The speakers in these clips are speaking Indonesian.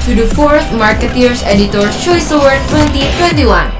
to the 4th Marketeers Editor's Choice Award 2021.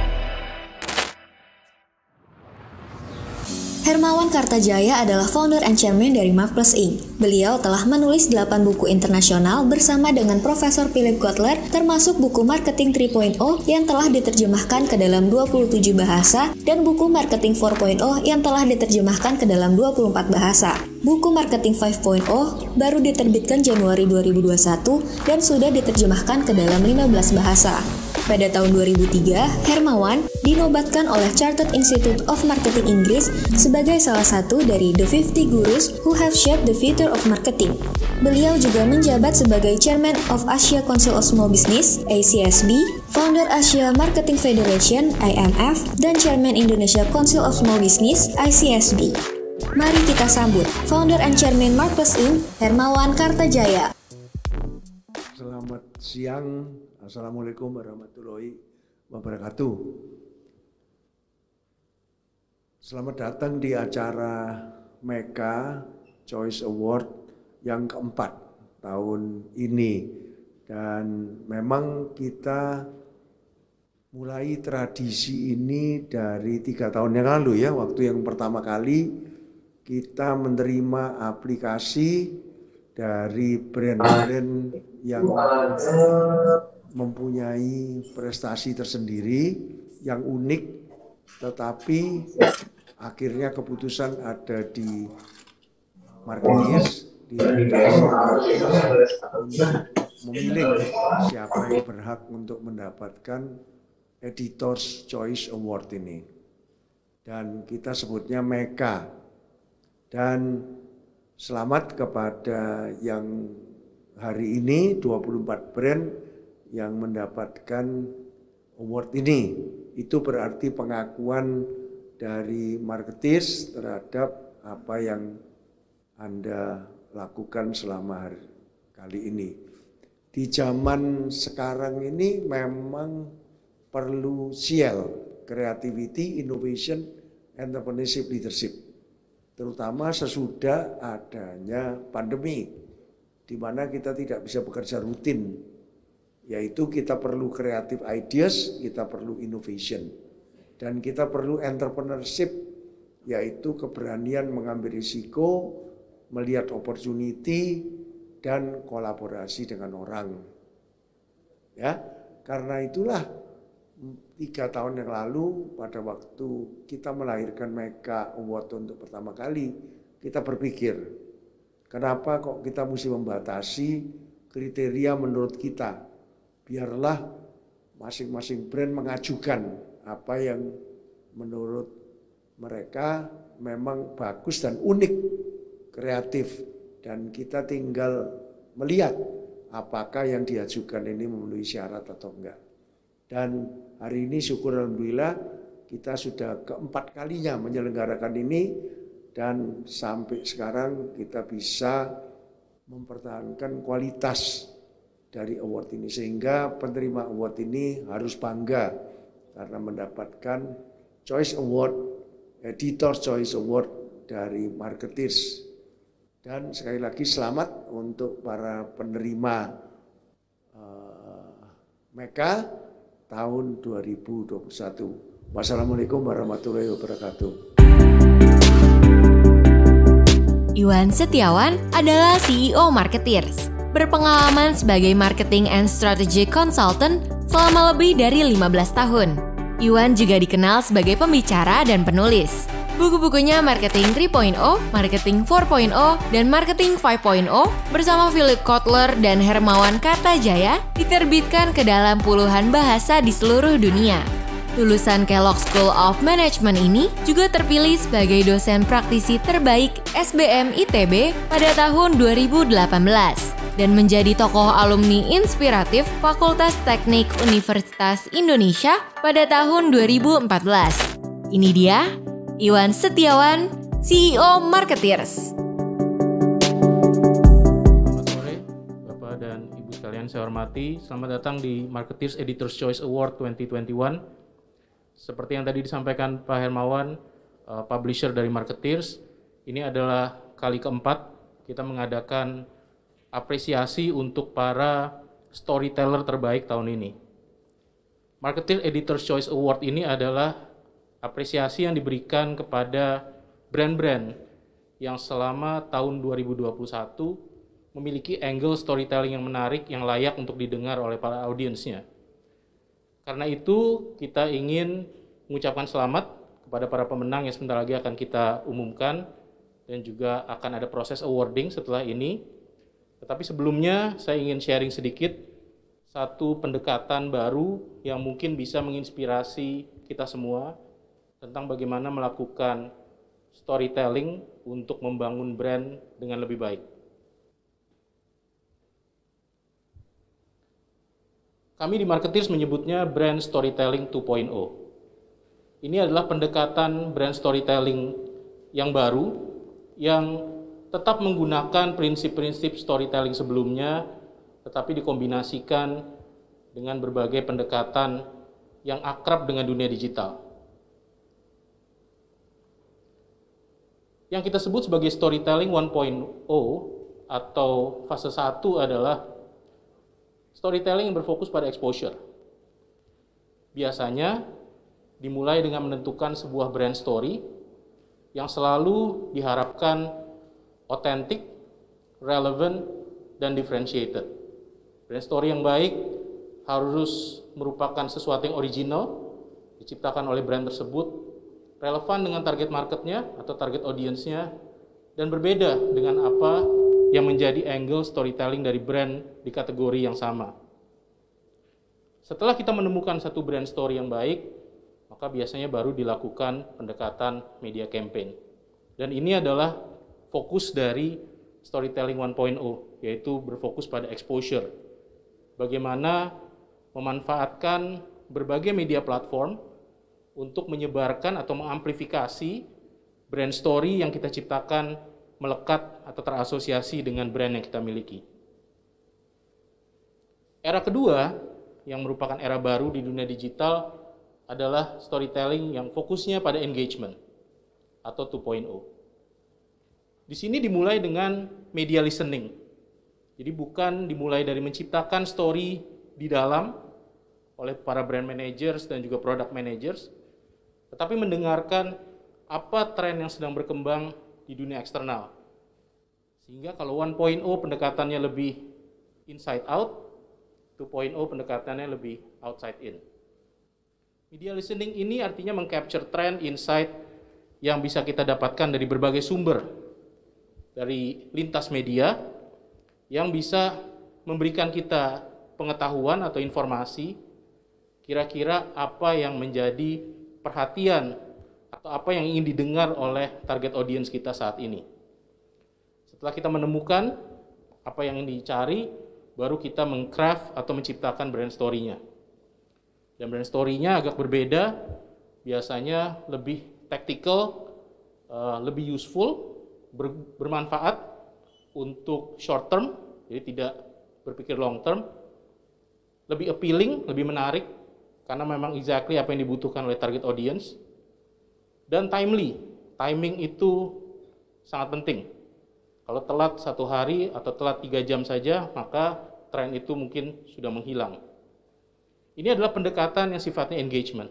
Hermawan Kartajaya adalah founder and chairman dari Markplus Inc. Beliau telah menulis 8 buku internasional bersama dengan Profesor Philip Kotler, termasuk buku Marketing 3.0 yang telah diterjemahkan ke dalam 27 bahasa dan buku Marketing 4.0 yang telah diterjemahkan ke dalam 24 bahasa. Buku Marketing 5.0 baru diterbitkan Januari 2021 dan sudah diterjemahkan ke dalam 15 bahasa. Pada tahun 2003, Hermawan dinobatkan oleh Chartered Institute of Marketing Inggris sebagai salah satu dari The 50 Gurus Who Have Shaped the Future of Marketing. Beliau juga menjabat sebagai Chairman of Asia Council of Small Business (ACSB), Founder Asia Marketing Federation (IMF), dan Chairman Indonesia Council of Small Business (ICSB). Mari kita sambut Founder and Chairman Markplus Inc., Hermawan Kartajaya. Selamat siang. Assalamualaikum warahmatullahi wabarakatuh. Selamat datang di acara MECA Choice Award yang keempat tahun ini. Dan memang kita mulai tradisi ini dari 3 tahun yang lalu ya. Waktu yang pertama kali kita menerima aplikasi dari brand-brand yang mempunyai prestasi tersendiri yang unik, tetapi akhirnya keputusan ada di Marketeers, di redaksi Marketeers untuk memilih siapa yang berhak untuk mendapatkan Editor's Choice Award ini. Dan kita sebutnya MECA. Dan selamat kepada yang hari ini 24 brand yang mendapatkan award ini. Itu berarti pengakuan dari Marketeers terhadap apa yang Anda lakukan selama kali ini. Di zaman sekarang ini memang perlu SEAL, Creativity, Innovation, Entrepreneurship, Leadership. Terutama sesudah adanya pandemi, di mana kita tidak bisa bekerja rutin, yaitu kita perlu creative ideas, kita perlu innovation, dan kita perlu entrepreneurship, yaitu keberanian mengambil risiko, melihat opportunity, dan kolaborasi dengan orang. Ya, karena itulah 3 tahun yang lalu pada waktu kita melahirkan MECA Award untuk pertama kali, kita berpikir, kenapa kok kita mesti membatasi kriteria menurut kita? Biarlah masing-masing brand mengajukan apa yang menurut mereka memang bagus dan unik, kreatif. Dan kita tinggal melihat apakah yang diajukan ini memenuhi syarat atau enggak. Dan hari ini syukur alhamdulillah kita sudah keempat kalinya menyelenggarakan ini. Dan sampai sekarang kita bisa mempertahankan kualitas dari award ini, sehingga penerima award ini harus bangga karena mendapatkan Choice Award, Editor's Choice Award dari Marketeers. Dan sekali lagi selamat untuk para penerima MECA tahun 2021. Wassalamualaikum warahmatullahi wabarakatuh. Iwan Setiawan adalah CEO Marketeers. Berpengalaman sebagai Marketing and Strategic Consultant selama lebih dari 15 tahun. Iwan juga dikenal sebagai pembicara dan penulis. Buku-bukunya Marketing 3.0, Marketing 4.0, dan Marketing 5.0 bersama Philip Kotler dan Hermawan Kartajaya diterbitkan ke dalam puluhan bahasa di seluruh dunia. Lulusan Kellogg School of Management ini juga terpilih sebagai dosen praktisi terbaik SBM ITB pada tahun 2018 dan menjadi tokoh alumni inspiratif Fakultas Teknik Universitas Indonesia pada tahun 2014. Ini dia Iwan Setiawan, CEO Marketeers. Selamat sore, Bapak dan Ibu sekalian saya hormati. Selamat datang di Marketeers Editor's Choice Award 2021. Seperti yang tadi disampaikan Pak Hermawan, publisher dari Marketeers, ini adalah kali keempat kita mengadakan apresiasi untuk para storyteller terbaik tahun ini. Marketer Editor's Choice Award ini adalah apresiasi yang diberikan kepada brand-brand yang selama tahun 2021 memiliki angle storytelling yang menarik, yang layak untuk didengar oleh para audiensnya. Karena itu, kita ingin mengucapkan selamat kepada para pemenang yang sebentar lagi akan kita umumkan, dan juga akan ada proses awarding setelah ini. Tetapi sebelumnya, saya ingin sharing sedikit satu pendekatan baru yang mungkin bisa menginspirasi kita semua tentang bagaimana melakukan storytelling untuk membangun brand dengan lebih baik. Kami di Marketeers menyebutnya brand storytelling 2.0. Ini adalah pendekatan brand storytelling yang baru, yang tetap menggunakan prinsip-prinsip storytelling sebelumnya, tetapi dikombinasikan dengan berbagai pendekatan yang akrab dengan dunia digital. Yang kita sebut sebagai storytelling 1.0 atau fase 1 adalah storytelling yang berfokus pada exposure. Biasanya dimulai dengan menentukan sebuah brand story yang selalu diharapkan otentik, relevant, dan differentiated. Brand story yang baik harus merupakan sesuatu yang original, diciptakan oleh brand tersebut, relevan dengan target marketnya atau target audiensnya, dan berbeda dengan apa yang menjadi angle storytelling dari brand di kategori yang sama. Setelah kita menemukan satu brand story yang baik, maka biasanya baru dilakukan pendekatan media campaign. Dan ini adalah fokus dari storytelling 1.0, yaitu berfokus pada exposure. Bagaimana memanfaatkan berbagai media platform untuk menyebarkan atau mengamplifikasi brand story yang kita ciptakan melekat atau terasosiasi dengan brand yang kita miliki. Era kedua, yang merupakan era baru di dunia digital, adalah storytelling yang fokusnya pada engagement atau 2.0. Di sini dimulai dengan media listening. Jadi bukan dimulai dari menciptakan story di dalam oleh para brand managers dan juga product managers, tetapi mendengarkan apa tren yang sedang berkembang di dunia eksternal. Sehingga kalau 1.0 pendekatannya lebih inside out, 2.0 pendekatannya lebih outside in. Media listening ini artinya mengcapture trend, insight yang bisa kita dapatkan dari berbagai sumber, dari lintas media, yang bisa memberikan kita pengetahuan atau informasi kira-kira apa yang menjadi perhatian atau apa yang ingin didengar oleh target audience kita saat ini. Setelah kita menemukan apa yang ingin dicari, baru kita mengcraft atau menciptakan brand story-nya. Dan brand story-nya agak berbeda, biasanya lebih tactical, lebih useful, bermanfaat untuk short term, jadi tidak berpikir long term, lebih appealing, lebih menarik, karena memang exactly apa yang dibutuhkan oleh target audience, dan timely. Timing itu sangat penting. Kalau telat 1 hari atau telat 3 jam saja, maka tren itu mungkin sudah menghilang. Ini adalah pendekatan yang sifatnya engagement.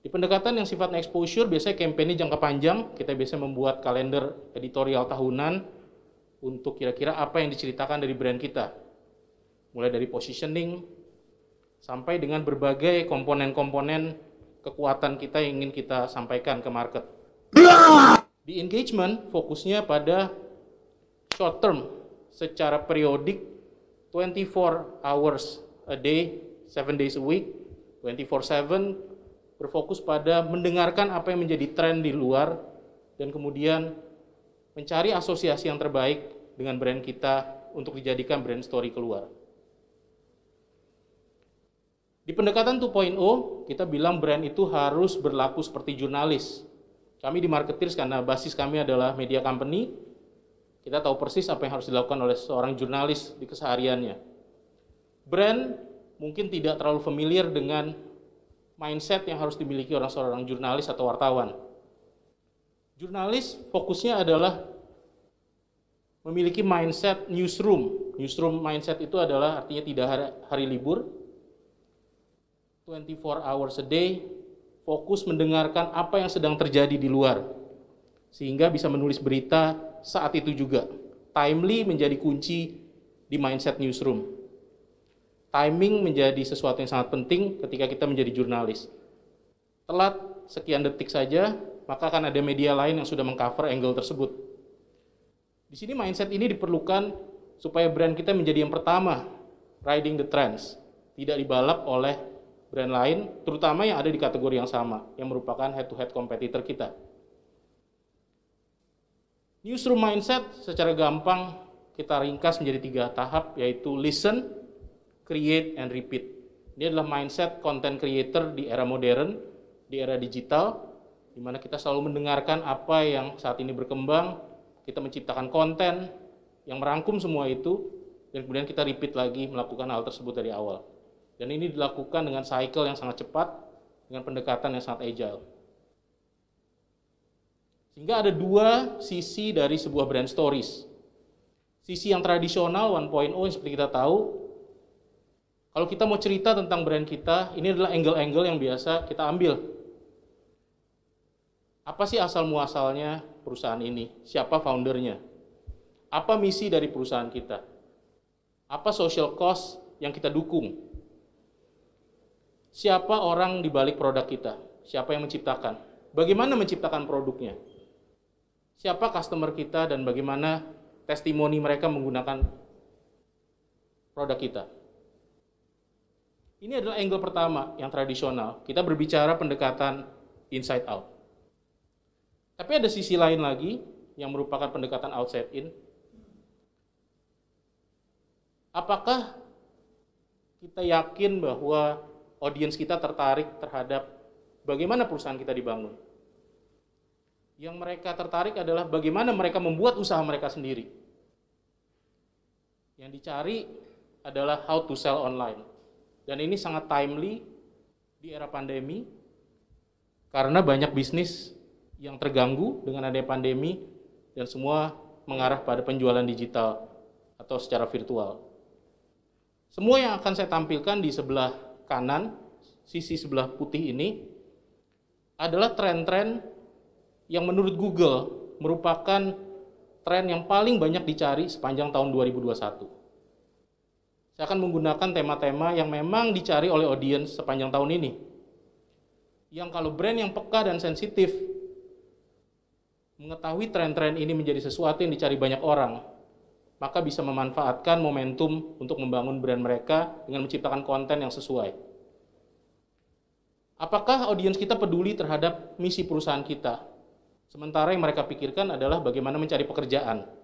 Di pendekatan yang sifatnya exposure, biasanya kampanye jangka panjang, kita biasa membuat kalender editorial tahunan untuk kira-kira apa yang diceritakan dari brand kita. Mulai dari positioning, sampai dengan berbagai komponen-komponen kekuatan kita yang ingin kita sampaikan ke market. Di engagement, fokusnya pada short term, secara periodik, 24 hours a day, 7 days a week, 24/7, berfokus pada mendengarkan apa yang menjadi tren di luar, dan kemudian mencari asosiasi yang terbaik dengan brand kita untuk dijadikan brand story keluar. Di pendekatan 2.0, kita bilang brand itu harus berlaku seperti jurnalis. Kami di Marketeers, karena basis kami adalah media company, kita tahu persis apa yang harus dilakukan oleh seorang jurnalis di kesehariannya. Brand mungkin tidak terlalu familiar dengan mindset yang harus dimiliki seorang jurnalis atau wartawan. Jurnalis fokusnya adalah memiliki mindset newsroom newsroom mindset itu adalah artinya tidak hari libur, 24 hours a day, fokus mendengarkan apa yang sedang terjadi di luar, sehingga bisa menulis berita saat itu juga. Timely menjadi kunci di mindset newsroom. Timing menjadi sesuatu yang sangat penting ketika kita menjadi jurnalis. Telat sekian detik saja, maka akan ada media lain yang sudah mengcover angle tersebut. Di sini mindset ini diperlukan supaya brand kita menjadi yang pertama, riding the trends, tidak dibalap oleh brand lain, terutama yang ada di kategori yang sama, yang merupakan head-to-head competitor kita. Newsroom mindset secara gampang kita ringkas menjadi 3 tahap, yaitu listen, create, and repeat. Ini adalah mindset content creator di era modern, di era digital, di mana kita selalu mendengarkan apa yang saat ini berkembang, kita menciptakan konten yang merangkum semua itu, dan kemudian kita repeat lagi melakukan hal tersebut dari awal. Dan ini dilakukan dengan cycle yang sangat cepat, dengan pendekatan yang sangat agile. Sehingga ada 2 sisi dari sebuah brand stories. Sisi yang tradisional 1.0 yang seperti kita tahu, kalau kita mau cerita tentang brand kita, ini adalah angle-angle yang biasa kita ambil. Apa sih asal muasalnya perusahaan ini? Siapa foundernya? Apa misi dari perusahaan kita? Apa social cost yang kita dukung? Siapa orang di balik produk kita? Siapa yang menciptakan? Bagaimana menciptakan produknya? Siapa customer kita dan bagaimana testimoni mereka menggunakan produk kita? Ini adalah angle pertama yang tradisional. Kita berbicara pendekatan inside out. Tapi ada sisi lain lagi yang merupakan pendekatan outside in. Apakah kita yakin bahwa audiens kita tertarik terhadap bagaimana perusahaan kita dibangun? Yang mereka tertarik adalah bagaimana mereka membuat usaha mereka sendiri. Yang dicari adalah how to sell online. Dan ini sangat timely di era pandemi, karena banyak bisnis yang terganggu dengan adanya pandemi, dan semua mengarah pada penjualan digital atau secara virtual. Semua yang akan saya tampilkan di sebelah kanan, sisi sebelah putih ini, adalah tren-tren yang menurut Google merupakan tren yang paling banyak dicari sepanjang tahun 2021. Saya akan menggunakan tema-tema yang memang dicari oleh audiens sepanjang tahun ini. Yang kalau brand yang peka dan sensitif mengetahui tren-tren ini menjadi sesuatu yang dicari banyak orang, maka bisa memanfaatkan momentum untuk membangun brand mereka dengan menciptakan konten yang sesuai. Apakah audiens kita peduli terhadap misi perusahaan kita? Sementara yang mereka pikirkan adalah bagaimana mencari pekerjaan.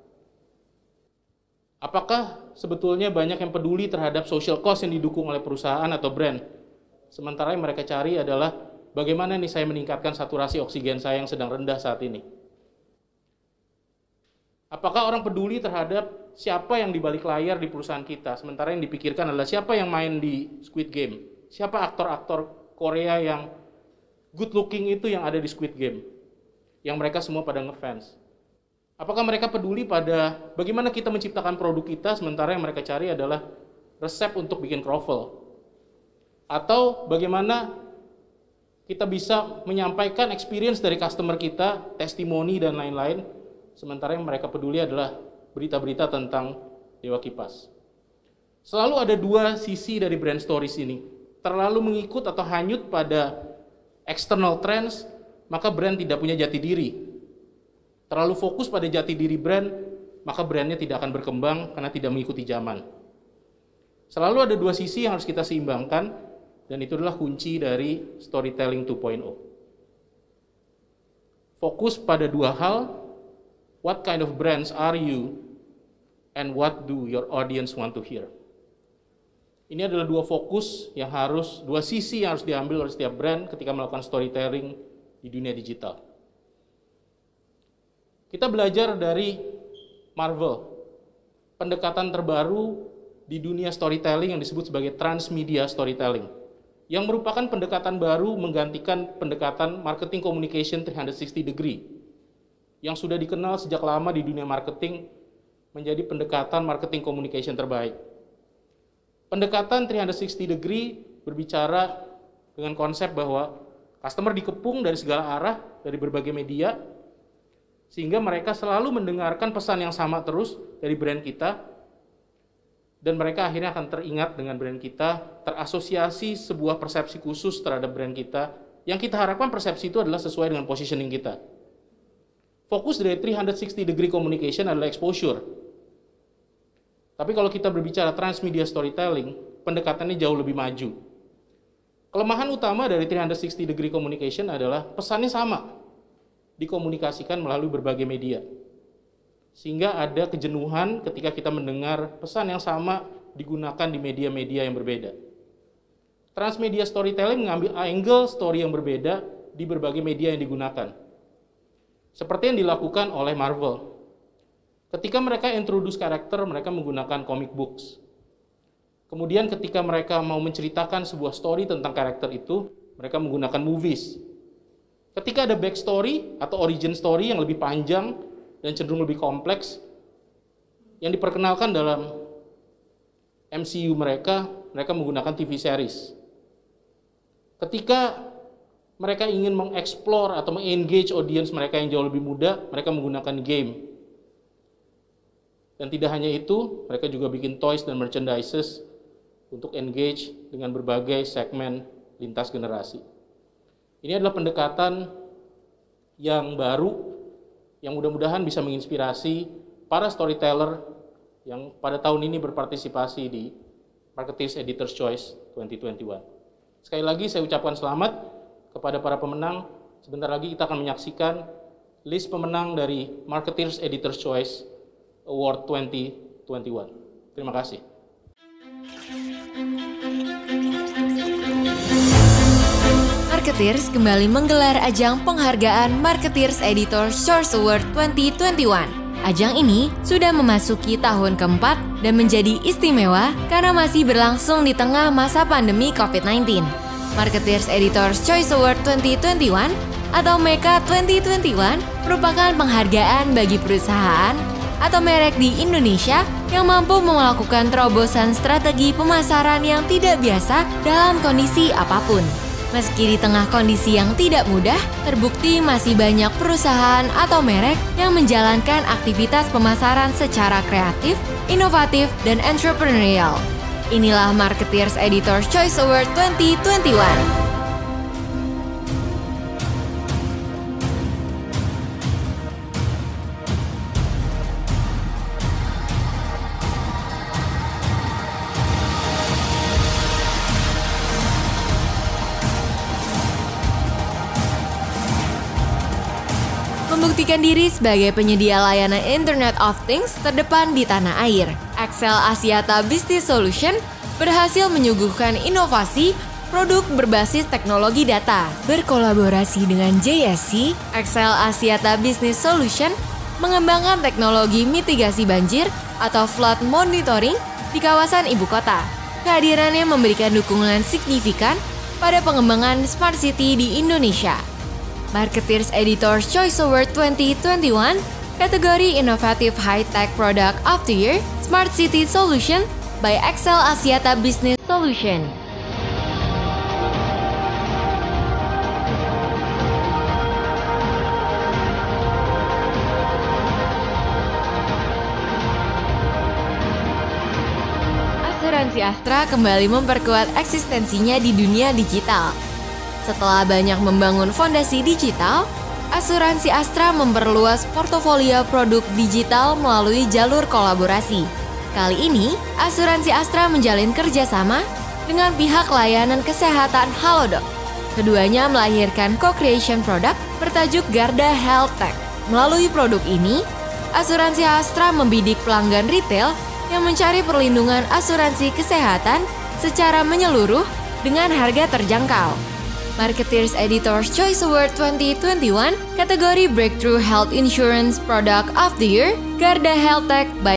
Apakah sebetulnya banyak yang peduli terhadap social cost yang didukung oleh perusahaan atau brand? Sementara yang mereka cari adalah bagaimana nih saya meningkatkan saturasi oksigen saya yang sedang rendah saat ini. Apakah orang peduli terhadap siapa yang di balik layar di perusahaan kita? Sementara yang dipikirkan adalah siapa yang main di Squid Game? Siapa aktor-aktor Korea yang good looking itu yang ada di Squid Game? Yang mereka semua pada ngefans. Apakah mereka peduli pada bagaimana kita menciptakan produk kita, sementara yang mereka cari adalah resep untuk bikin kroffel? Atau bagaimana kita bisa menyampaikan experience dari customer kita, testimoni dan lain-lain, sementara yang mereka peduli adalah berita-berita tentang Dewa Kipas. Selalu ada 2 sisi dari brand stories ini. Terlalu mengikut atau hanyut pada external trends, maka brand tidak punya jati diri. Terlalu fokus pada jati diri brand, maka brandnya tidak akan berkembang karena tidak mengikuti zaman. Selalu ada 2 sisi yang harus kita seimbangkan, dan itu adalah kunci dari storytelling 2.0. Fokus pada 2 hal, what kind of brands are you, and what do your audience want to hear. Ini adalah 2 fokus yang harus, 2 sisi yang harus diambil oleh setiap brand ketika melakukan storytelling di dunia digital. Kita belajar dari Marvel, pendekatan terbaru di dunia storytelling yang disebut sebagai transmedia storytelling, yang merupakan pendekatan baru menggantikan pendekatan marketing communication 360 degree, yang sudah dikenal sejak lama di dunia marketing menjadi pendekatan marketing communication terbaik. Pendekatan 360 degree berbicara dengan konsep bahwa customer dikepung dari segala arah, dari berbagai media, sehingga mereka selalu mendengarkan pesan yang sama terus dari brand kita, dan mereka akhirnya akan teringat dengan brand kita, terasosiasi sebuah persepsi khusus terhadap brand kita, yang kita harapkan persepsi itu adalah sesuai dengan positioning kita. Fokus dari 360 degree communication adalah exposure. Tapi kalau kita berbicara transmedia storytelling, pendekatannya jauh lebih maju. Kelemahan utama dari 360 degree communication adalah pesannya sama, dikomunikasikan melalui berbagai media. Sehingga ada kejenuhan ketika kita mendengar pesan yang sama digunakan di media-media yang berbeda. Transmedia storytelling mengambil angle story yang berbeda di berbagai media yang digunakan. Seperti yang dilakukan oleh Marvel. Ketika mereka introduce karakter, mereka menggunakan comic books. Kemudian ketika mereka mau menceritakan sebuah story tentang karakter itu, mereka menggunakan movies. Ketika ada backstory atau origin story yang lebih panjang dan cenderung lebih kompleks, yang diperkenalkan dalam MCU mereka menggunakan TV series. Ketika mereka ingin mengeksplor atau mengengage audience mereka yang jauh lebih muda, mereka menggunakan game. Dan tidak hanya itu, mereka juga bikin toys dan merchandises untuk engage dengan berbagai segmen lintas generasi. Ini adalah pendekatan yang baru, yang mudah-mudahan bisa menginspirasi para storyteller yang pada tahun ini berpartisipasi di Marketeers Editor's Choice 2021. Sekali lagi saya ucapkan selamat kepada para pemenang. Sebentar lagi kita akan menyaksikan list pemenang dari Marketeers Editor's Choice Award 2021. Terima kasih. Marketeers kembali menggelar ajang penghargaan Marketeers Editor's Choice Award 2021. Ajang ini sudah memasuki tahun keempat dan menjadi istimewa karena masih berlangsung di tengah masa pandemi COVID-19. Marketeers Editor's Choice Award 2021 atau MECA 2021 merupakan penghargaan bagi perusahaan atau merek di Indonesia yang mampu melakukan terobosan strategi pemasaran yang tidak biasa dalam kondisi apapun. Meski di tengah kondisi yang tidak mudah, terbukti masih banyak perusahaan atau merek yang menjalankan aktivitas pemasaran secara kreatif, inovatif, dan entrepreneurial. Inilah Marketeers Editor's Choice Award 2021. Membuktikan diri sebagai penyedia layanan Internet of Things terdepan di tanah air, Excel Axiata Business Solution berhasil menyuguhkan inovasi produk berbasis teknologi data. Berkolaborasi dengan JSC, Excel Axiata Business Solution mengembangkan teknologi mitigasi banjir atau flood monitoring di kawasan ibu kota. Kehadirannya memberikan dukungan signifikan pada pengembangan Smart City di Indonesia. Marketeers Editor's Choice Award 2021, kategori Innovative High-Tech Product of the Year, Smart City Solution by Excel Axiata Business Solution. Asuransi Astra kembali memperkuat eksistensinya di dunia digital. Setelah banyak membangun fondasi digital, Asuransi Astra memperluas portofolio produk digital melalui jalur kolaborasi. Kali ini, Asuransi Astra menjalin kerjasama dengan pihak layanan kesehatan Halodoc. Keduanya melahirkan co-creation produk bertajuk Garda Health Tech. Melalui produk ini, Asuransi Astra membidik pelanggan retail yang mencari perlindungan asuransi kesehatan secara menyeluruh dengan harga terjangkau. Marketeers Editor's Choice Award 2021, kategori Breakthrough Health Insurance Product of the Year, Garda Health Tech by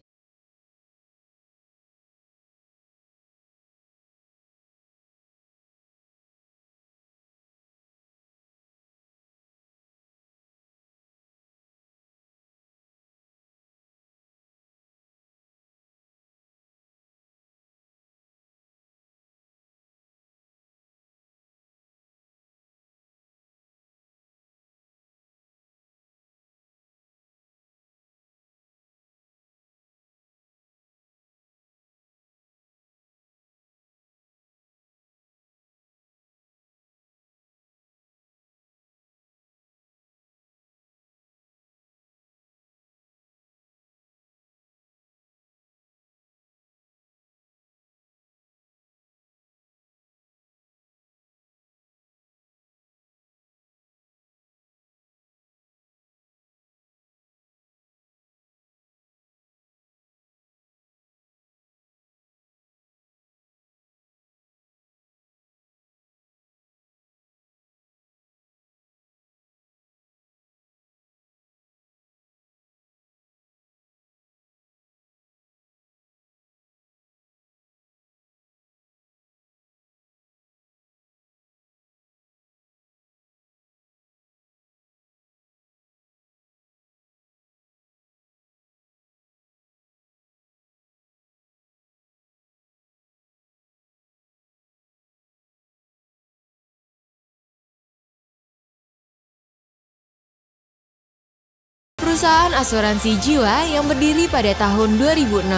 perusahaan asuransi jiwa yang berdiri pada tahun 2016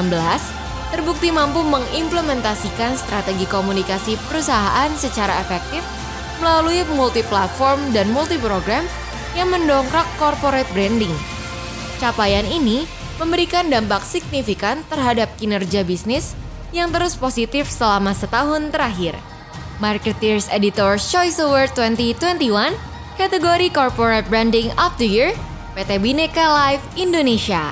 terbukti mampu mengimplementasikan strategi komunikasi perusahaan secara efektif melalui multi-platform dan multi-program yang mendongkrak corporate branding. Capaian ini memberikan dampak signifikan terhadap kinerja bisnis yang terus positif selama setahun terakhir. Marketeers Editor's Choice Award 2021, kategori Corporate Branding of the Year, PT Bhinneka Life Indonesia.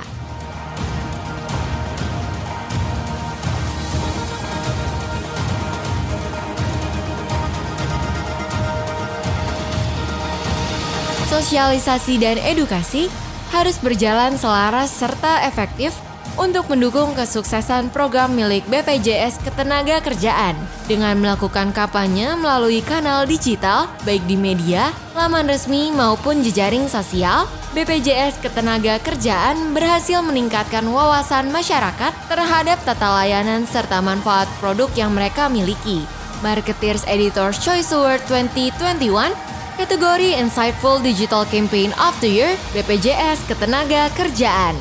Sosialisasi dan edukasi harus berjalan selaras serta efektif untuk mendukung kesuksesan program milik BPJS Ketenagakerjaan dengan melakukan kampanye melalui kanal digital baik di media, laman resmi maupun jejaring sosial. BPJS Ketenagakerjaan berhasil meningkatkan wawasan masyarakat terhadap tata layanan serta manfaat produk yang mereka miliki. Marketeers Editor's Choice Award 2021, kategori Insightful Digital Campaign of the Year, BPJS Ketenagakerjaan.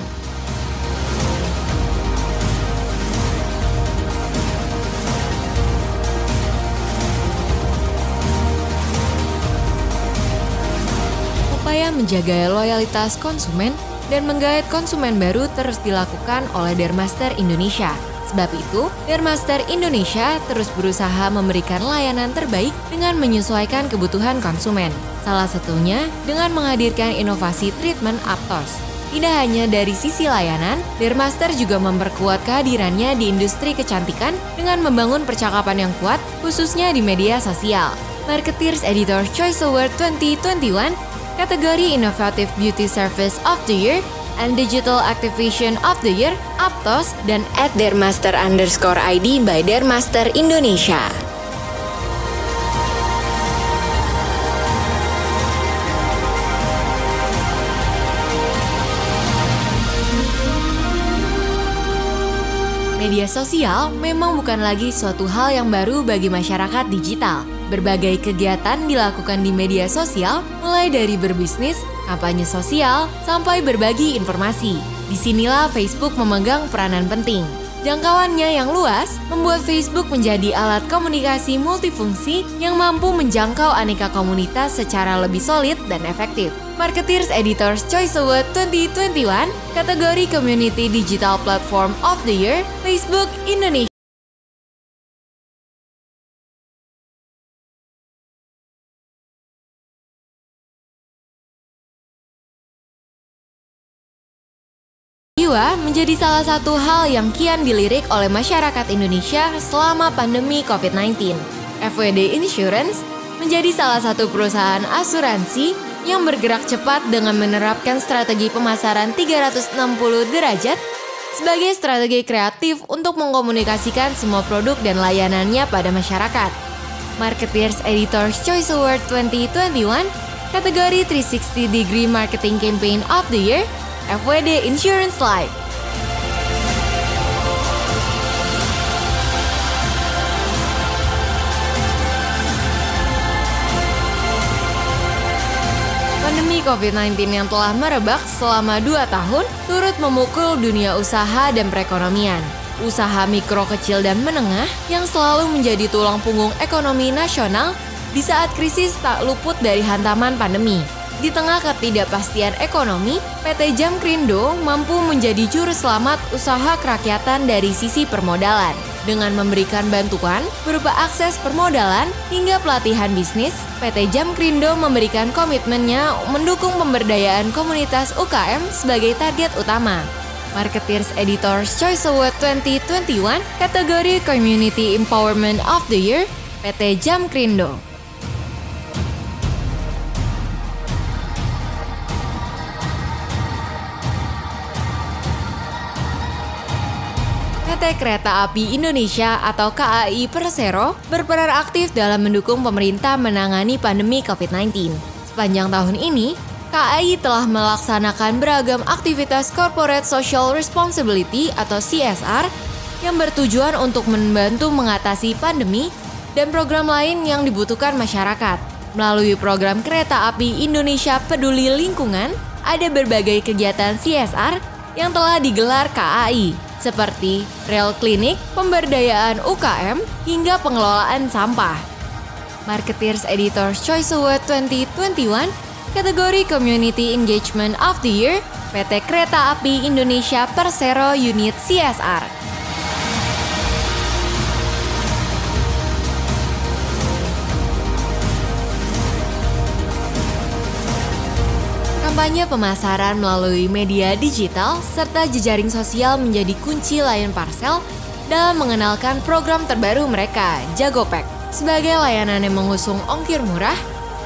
Upaya menjaga loyalitas konsumen dan menggait konsumen baru terus dilakukan oleh Dermaster Indonesia. Sebab itu, Dermaster Indonesia terus berusaha memberikan layanan terbaik dengan menyesuaikan kebutuhan konsumen. Salah satunya dengan menghadirkan inovasi treatment Aptos. Tidak hanya dari sisi layanan, Dermaster juga memperkuat kehadirannya di industri kecantikan dengan membangun percakapan yang kuat, khususnya di media sosial. Marketeers Editor's Choice Award 2021, kategori Innovative Beauty Service of the Year and Digital Activation of the Year, Aptos, dan @dermaster_id by Dermaster Indonesia. Media sosial memang bukan lagi suatu hal yang baru bagi masyarakat digital. Berbagai kegiatan dilakukan di media sosial, mulai dari berbisnis, kampanye sosial, sampai berbagi informasi. Disinilah Facebook memegang peranan penting. Jangkauannya yang luas membuat Facebook menjadi alat komunikasi multifungsi yang mampu menjangkau aneka komunitas secara lebih solid dan efektif. Marketeers Editor's Choice Award 2021, kategori Community Digital Platform of the Year, Facebook Indonesia. Jiwa menjadi salah satu hal yang kian dilirik oleh masyarakat Indonesia selama pandemi COVID-19. FWD Insurance menjadi salah satu perusahaan asuransi yang bergerak cepat dengan menerapkan strategi pemasaran 360 derajat sebagai strategi kreatif untuk mengkomunikasikan semua produk dan layanannya pada masyarakat. Marketeers Editor's Choice Award 2021, kategori 360 Degree Marketing Campaign of the Year, FWD Insurance Life. Pandemi COVID-19 yang telah merebak selama 2 tahun turut memukul dunia usaha dan perekonomian. Usaha mikro, kecil, dan menengah yang selalu menjadi tulang punggung ekonomi nasional di saat krisis tak luput dari hantaman pandemi. Di tengah ketidakpastian ekonomi, PT Jamkrindo mampu menjadi juru selamat usaha kerakyatan dari sisi permodalan. Dengan memberikan bantuan berupa akses permodalan hingga pelatihan bisnis, PT Jamkrindo memberikan komitmennya mendukung pemberdayaan komunitas UKM sebagai target utama. Marketeers Editor's Choice Award 2021, kategori Community Empowerment of the Year, PT Jamkrindo. PT Kereta Api Indonesia atau KAI Persero berperan aktif dalam mendukung pemerintah menangani pandemi COVID-19. Sepanjang tahun ini, KAI telah melaksanakan beragam aktivitas Corporate Social Responsibility atau CSR yang bertujuan untuk membantu mengatasi pandemi dan program lain yang dibutuhkan masyarakat. Melalui program Kereta Api Indonesia Peduli Lingkungan, ada berbagai kegiatan CSR yang telah digelar KAI, seperti rel klinik, pemberdayaan UKM, hingga pengelolaan sampah. Marketeers Editors Choice Award 2021, kategori Community Engagement of the Year, PT Kereta Api Indonesia Persero Unit CSR. Kampanye pemasaran melalui media digital serta jejaring sosial menjadi kunci Lion Parcel dalam mengenalkan program terbaru mereka, Jagopek. Sebagai layanan yang mengusung ongkir murah,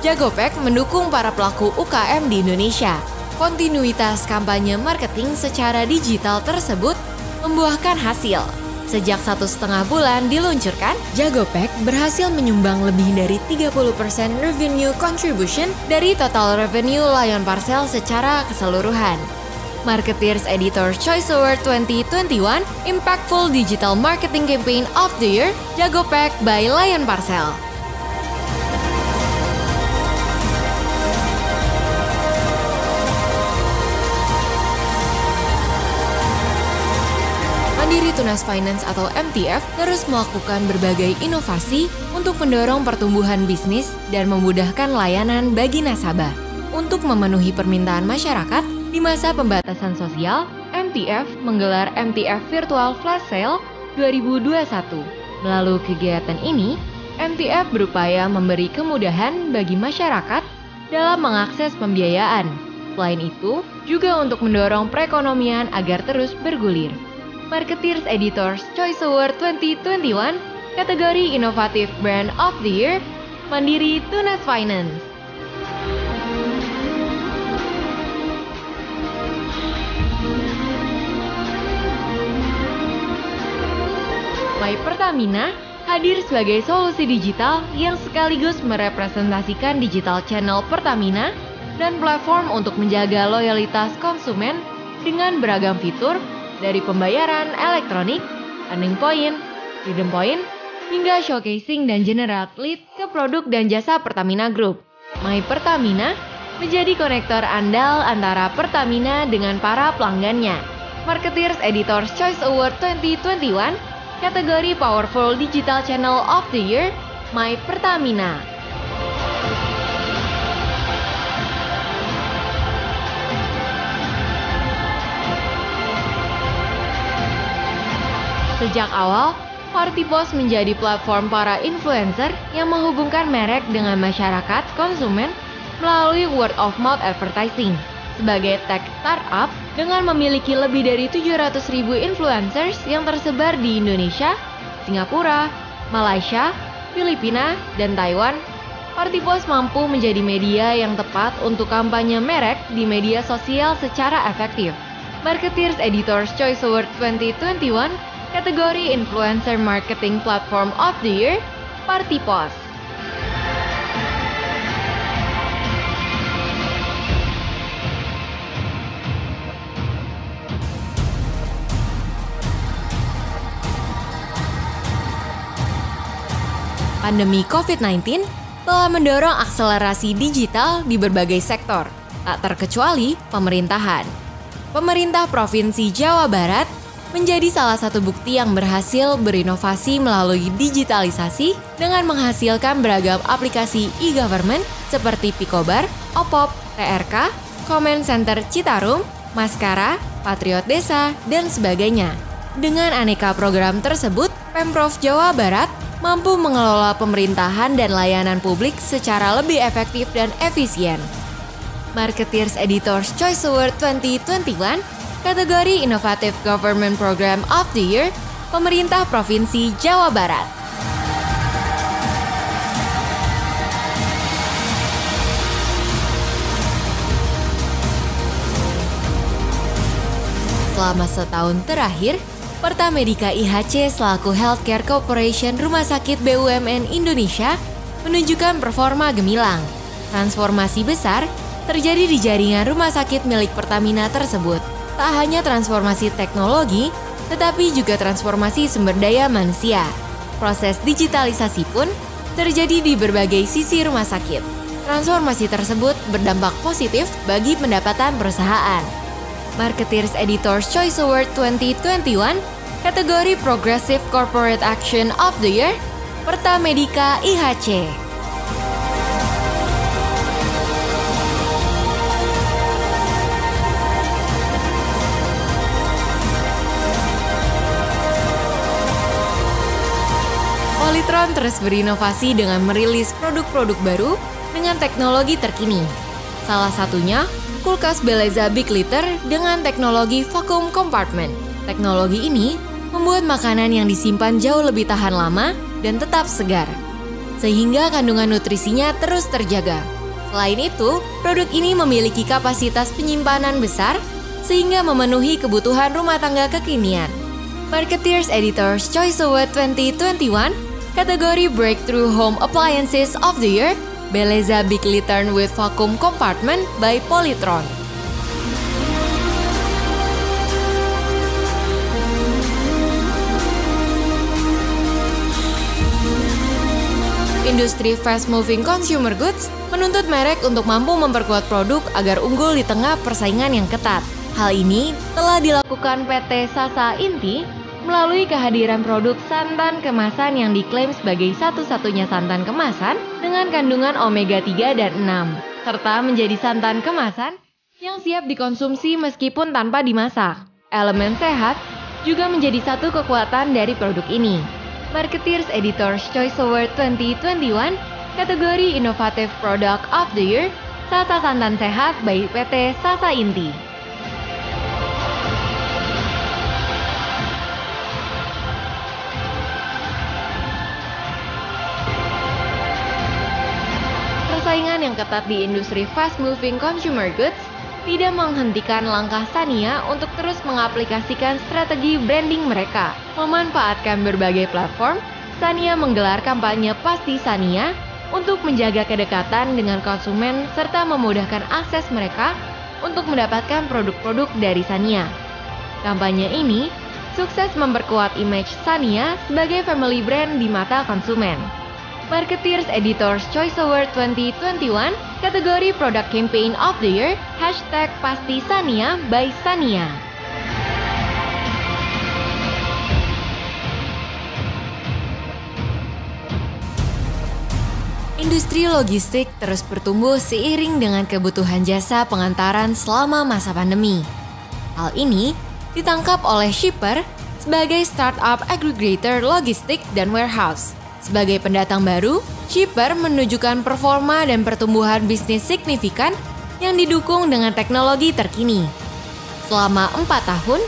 Jagopek mendukung para pelaku UKM di Indonesia. Kontinuitas kampanye marketing secara digital tersebut membuahkan hasil. Sejak 1,5 bulan diluncurkan, Jagopek berhasil menyumbang lebih dari 30% revenue contribution dari total revenue Lion Parcel secara keseluruhan. Marketeers Editors Choice Award 2021, Impactful Digital Marketing Campaign of the Year, Jagopek by Lion Parcel. Mandiri Tunas Finance atau MTF terus melakukan berbagai inovasi untuk mendorong pertumbuhan bisnis dan memudahkan layanan bagi nasabah. Untuk memenuhi permintaan masyarakat di masa pembatasan sosial, MTF menggelar MTF Virtual Flash Sale 2021. Melalui kegiatan ini, MTF berupaya memberi kemudahan bagi masyarakat dalam mengakses pembiayaan. Selain itu, juga untuk mendorong perekonomian agar terus bergulir. Marketeers Editors Choice Award 2021, kategori Innovative Brand of the Year, Mandiri Tunas Finance. My Pertamina hadir sebagai solusi digital yang sekaligus merepresentasikan digital channel Pertamina dan platform untuk menjaga loyalitas konsumen dengan beragam fitur, dari pembayaran elektronik, earning point, redeem point, hingga showcasing dan generate lead ke produk dan jasa Pertamina Group. My Pertamina menjadi konektor andal antara Pertamina dengan para pelanggannya. Marketeers Editors Choice Award 2021, kategori Powerful Digital Channel of the Year, My Pertamina. Sejak awal, Partipos menjadi platform para influencer yang menghubungkan merek dengan masyarakat konsumen melalui word of mouth advertising. Sebagai tech startup dengan memiliki lebih dari 700.000 influencers yang tersebar di Indonesia, Singapura, Malaysia, Filipina, dan Taiwan, Partipos mampu menjadi media yang tepat untuk kampanye merek di media sosial secara efektif. Marketeers Editors Choice Award 2021, kategori Influencer Marketing Platform of the Year, Partipos. Pandemi COVID-19 telah mendorong akselerasi digital di berbagai sektor, tak terkecuali pemerintahan. Pemerintah Provinsi Jawa Barat menjadi salah satu bukti yang berhasil berinovasi melalui digitalisasi dengan menghasilkan beragam aplikasi e-government seperti Picobar, Opop, TRK, Comment Center Citarum, Maskara, Patriot Desa, dan sebagainya. Dengan aneka program tersebut, Pemprov Jawa Barat mampu mengelola pemerintahan dan layanan publik secara lebih efektif dan efisien. Marketeers Editors Choice Award 2021, kategori Innovative Government Program of the Year, Pemerintah Provinsi Jawa Barat. Selama setahun terakhir, Pertamedika IHC selaku Healthcare Corporation Rumah Sakit BUMN Indonesia menunjukkan performa gemilang. Transformasi besar terjadi di jaringan rumah sakit milik Pertamina tersebut. Tak hanya transformasi teknologi, tetapi juga transformasi sumber daya manusia. Proses digitalisasi pun terjadi di berbagai sisi rumah sakit. Transformasi tersebut berdampak positif bagi pendapatan perusahaan. Marketeers Editor's Choice Award 2021, kategori Progressive Corporate Action of the Year, Pertamedica IHC. Polytron terus berinovasi dengan merilis produk-produk baru dengan teknologi terkini. Salah satunya, kulkas Beleza Big Liter dengan teknologi vacuum compartment. Teknologi ini membuat makanan yang disimpan jauh lebih tahan lama dan tetap segar, sehingga kandungan nutrisinya terus terjaga. Selain itu, produk ini memiliki kapasitas penyimpanan besar sehingga memenuhi kebutuhan rumah tangga kekinian. Marketeers Editor's Choice Award 2021, kategori Breakthrough Home Appliances of the Year, Beleza Big Liter with Vacuum Compartment by Polytron. Industri fast-moving consumer goods menuntut merek untuk mampu memperkuat produk agar unggul di tengah persaingan yang ketat. Hal ini telah dilakukan PT Sasa Inti melalui kehadiran produk santan kemasan yang diklaim sebagai satu-satunya santan kemasan dengan kandungan omega 3 dan 6, serta menjadi santan kemasan yang siap dikonsumsi meskipun tanpa dimasak. Elemen sehat juga menjadi satu kekuatan dari produk ini. Marketeers Editor's Choice Award 2021, kategori Innovative Product of the Year, Sasa Santan Sehat by PT Sasa Inti. Persaingan yang ketat di industri fast-moving consumer goods tidak menghentikan langkah Sania untuk terus mengaplikasikan strategi branding mereka. Memanfaatkan berbagai platform, Sania menggelar kampanye Pasti Sania untuk menjaga kedekatan dengan konsumen serta memudahkan akses mereka untuk mendapatkan produk-produk dari Sania. Kampanye ini sukses memperkuat image Sania sebagai family brand di mata konsumen. Marketeers Editor's Choice Award 2021, kategori Product Campaign of the Year, #Pasti Sania by Sania. Industri logistik terus bertumbuh seiring dengan kebutuhan jasa pengantaran selama masa pandemi. Hal ini ditangkap oleh Shipper sebagai startup aggregator logistik dan warehouse. Sebagai pendatang baru, Shipper menunjukkan performa dan pertumbuhan bisnis signifikan yang didukung dengan teknologi terkini. Selama 4 tahun,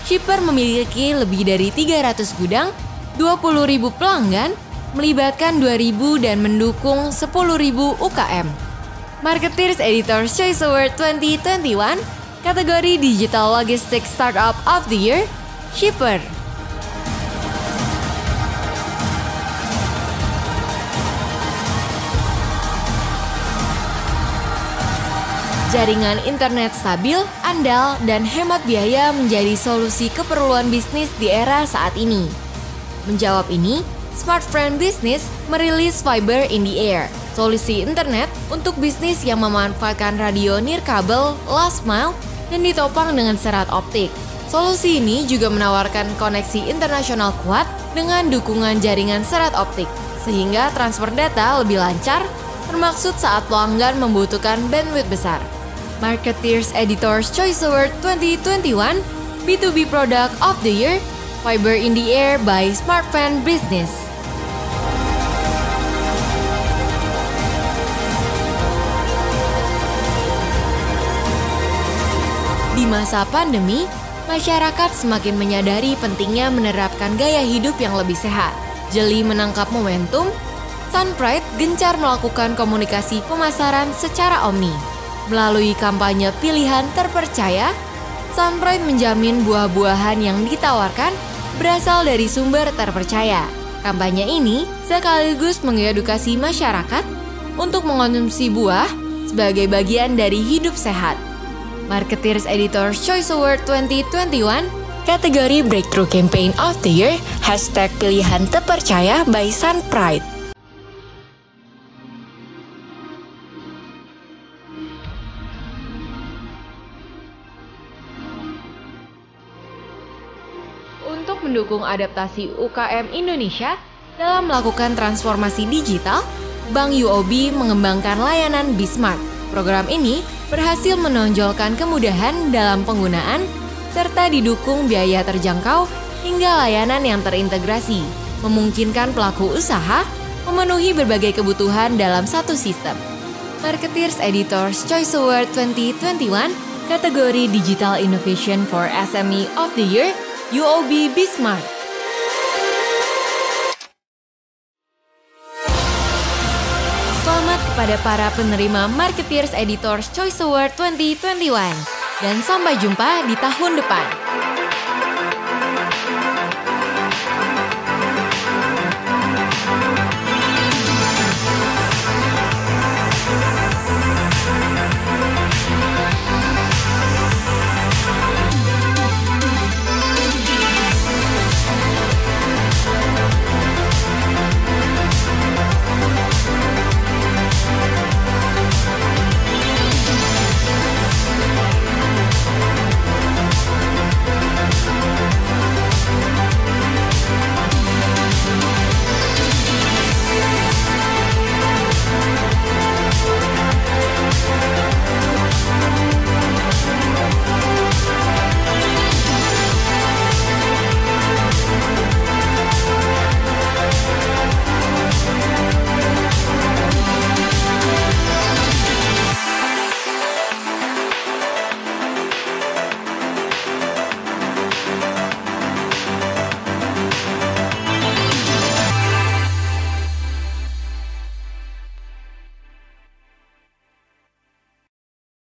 Shipper memiliki lebih dari 300 gudang, 20.000 pelanggan, melibatkan 2.000 dan mendukung 10.000 UKM. Marketeers Editor's Choice Award 2021, kategori Digital Logistics Startup of the Year, Shipper. Jaringan internet stabil, andal, dan hemat biaya menjadi solusi keperluan bisnis di era saat ini. Menjawab ini, Smartfren Business merilis Fiber in the Air, solusi internet untuk bisnis yang memanfaatkan radio nirkabel, last mile, dan ditopang dengan serat optik. Solusi ini juga menawarkan koneksi internasional kuat dengan dukungan jaringan serat optik, sehingga transfer data lebih lancar, termaksud saat pelanggan membutuhkan bandwidth besar. Marketeers Editor's Choice Award 2021, B2B Product of the Year, Fiber in the Air by Smartfren Business. Di masa pandemi, masyarakat semakin menyadari pentingnya menerapkan gaya hidup yang lebih sehat. Jeli menangkap momentum, Sunpride gencar melakukan komunikasi pemasaran secara omni. Melalui kampanye pilihan terpercaya, Sunpride menjamin buah-buahan yang ditawarkan berasal dari sumber terpercaya. Kampanye ini sekaligus mengedukasi masyarakat untuk mengonsumsi buah sebagai bagian dari hidup sehat. Marketeers Editor's Choice Award 2021, kategori Breakthrough Campaign of the Year, #pilihan terpercaya by Sunpride. Untuk mendukung adaptasi UKM Indonesia dalam melakukan transformasi digital, Bank UOB mengembangkan layanan Bismart. Program ini berhasil menonjolkan kemudahan dalam penggunaan serta didukung biaya terjangkau hingga layanan yang terintegrasi, memungkinkan pelaku usaha memenuhi berbagai kebutuhan dalam satu sistem. Marketeers Editors Choice Award 2021, kategori Digital Innovation for SME of the Year, UOB Bismart. Selamat kepada para penerima Marketeers Editors Choice Award 2021. Dan sampai jumpa di tahun depan.